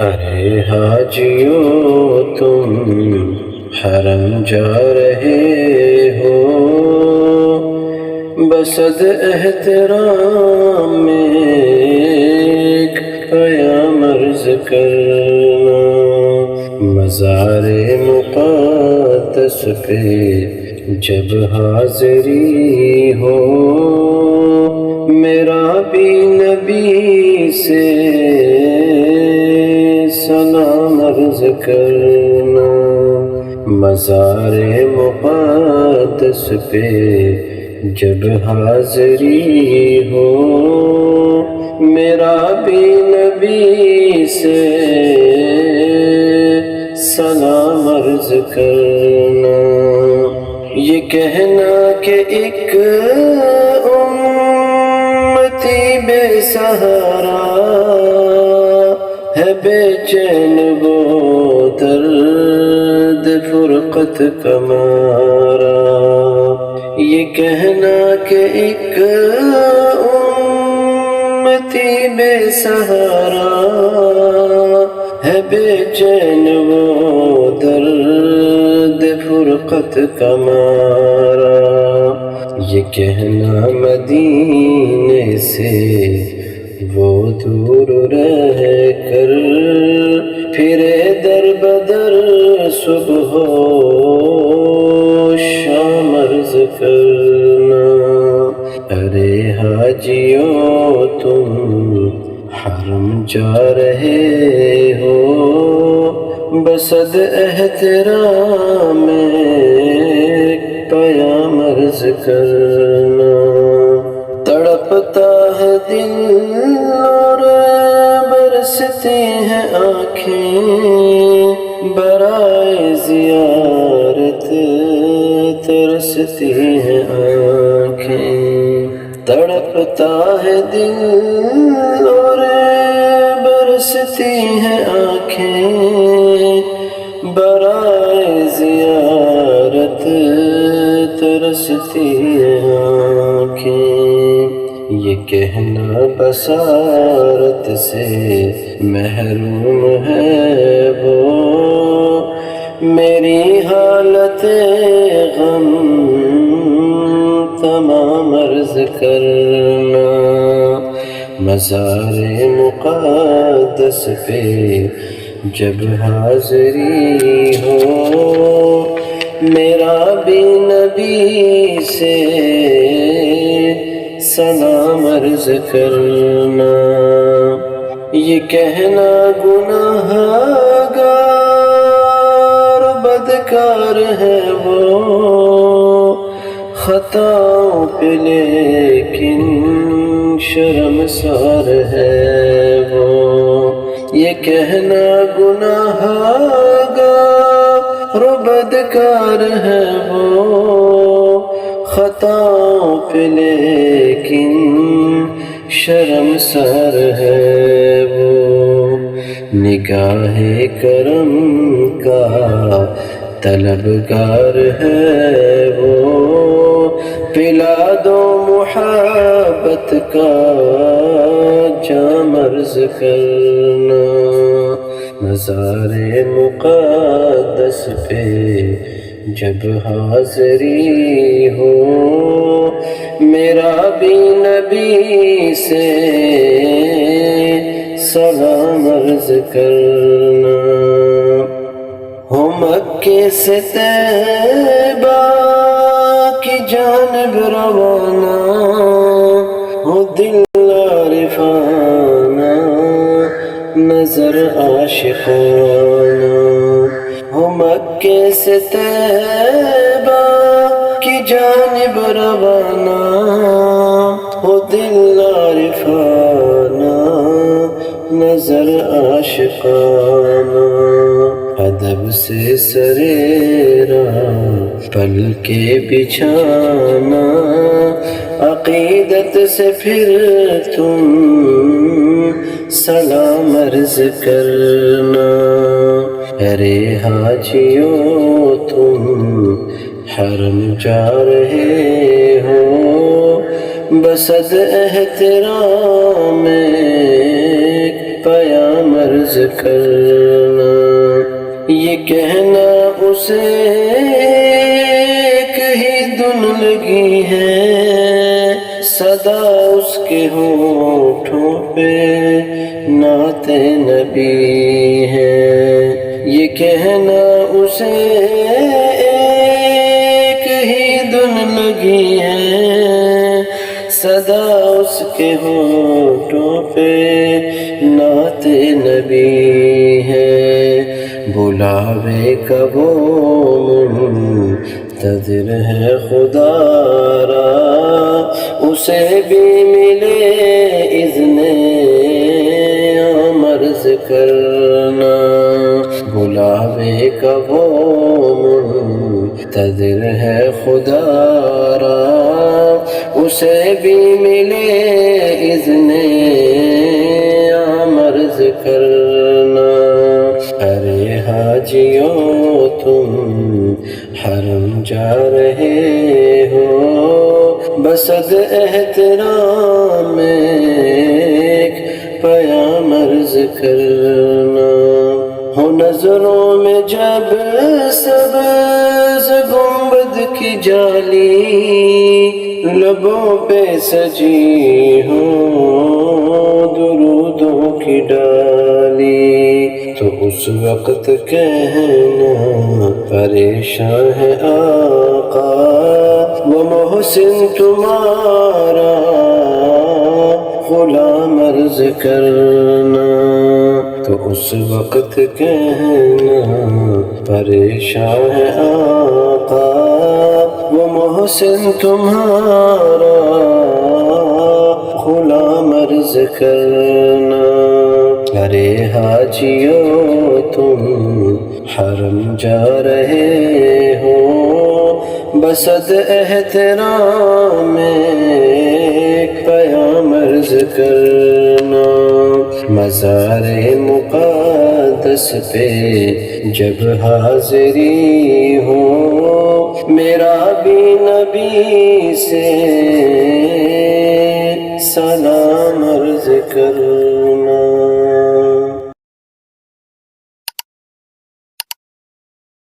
ارے حاجیو تم حرم جا رہے ہو، بصد احترام میں ایک قیام عرض کرنا، مزار مقدس پہ جب حاضری ہو، میرا بھی نبی سے سلام عرض کرنا، مزار مقدس پہ جب حاضری ہو، میرا بھی نبی سے سلام عرض کرنا، یہ کہنا کہ ایک امتی بے سہارا ہے، بے چین وہ درد فرقت کا مارا، یہ کہنا کہ ایک امتی بے سہارا ہے، بے چین وہ درد فرقت کا مارا، یہ کہنا مدینے سے وہ دور رہ کر پھرے در بدر صبح و شام عرض کرنا، ارے حاجیو تم حرم جا رہے ہو، بصد احترام میں قیام عرض کرنا، تڑپتا ہے دل اور برستی ہیں آنکھیں، برائے زیارت ترستی ہیں آنکھیں، تڑپتا ہے دل اور برستی ہیں آنکھیں، برائے زیارت ترستی ہیں آنکھیں، یہ کہنا بصارت سے محروم ہے وہ، میری حالت غم تمام عرض کرنا، مزار مقدس پہ جب حاضری ہو، میرا بھی نبی سے سلام عرض کرنا، یہ کہنا گناہ گار بدکار ہے وہ، خطاؤں پہ لیکن شرمسار ہے وہ، یہ کہنا گناہ گار بدکار ہے وہ، خطاؤں پہ لیکن شرمسار ہے وہ، نگاہ کرم کا طلبگار ہے وہ، پلا دو محبت کا جام عرض کرنا، مزار مقدس پہ جب حاضری ہو، میرا بھی نبی سے سلام عرض کرنا، ہو مکے سے طیبہ کی جانب روانہ، ہو دل عارفانہ نظر عاشقانہ، ہو مکے سے طیبہ کی جانب روانہ، ہو دل عارفانہ نظر عاشقانہ، ادب سے سریرا پل کے بچھانا، عقیدت سے پھر تم سلام عرض کرنا، ارے حاجیو تم حرم جا رہے ہو، بصد احترام ایک پیام عرض کرنا، یہ کہنا اسے کہیں دن لگی ہے، صدا اس کے ہونٹوں پہ نعت نبی ہے، یہ کہنا اسے کہیں دن لگی ہے، صدا اس کے ہونٹوں پہ نعت نبی ہے، بلاوے کا وہ منتظر ہے خدا را، اسے بھی ملے اذن عرض کرنا، بلاوے کا وہ منتظر ہے خدا را، اسے بھی ملے اذن عرض کرنا، ارے حاجیوں تم حرم جا رہے ہو، بصد احترام ایک پیام عرض کرنا، ہو نظروں میں جب سبز گنبد کی جالی، لبوں پہ سجی ہو درودوں کی ڈالی، تو اس وقت کہنا پریشان ہے آقا، وہ محسن تمہارا غلام عرض کرنا، تو اس وقت کہنا پریشان ہے آقا، وہ محسن تمہارا غلام عرض کرنا، ارے حاجیوں تم حرم جا رہے ہو، بصد احترام ایک پیام عرض کرنا، مزار مقدس پہ جب حاضری ہو، میرا بھی نبی سے سلام عرض کر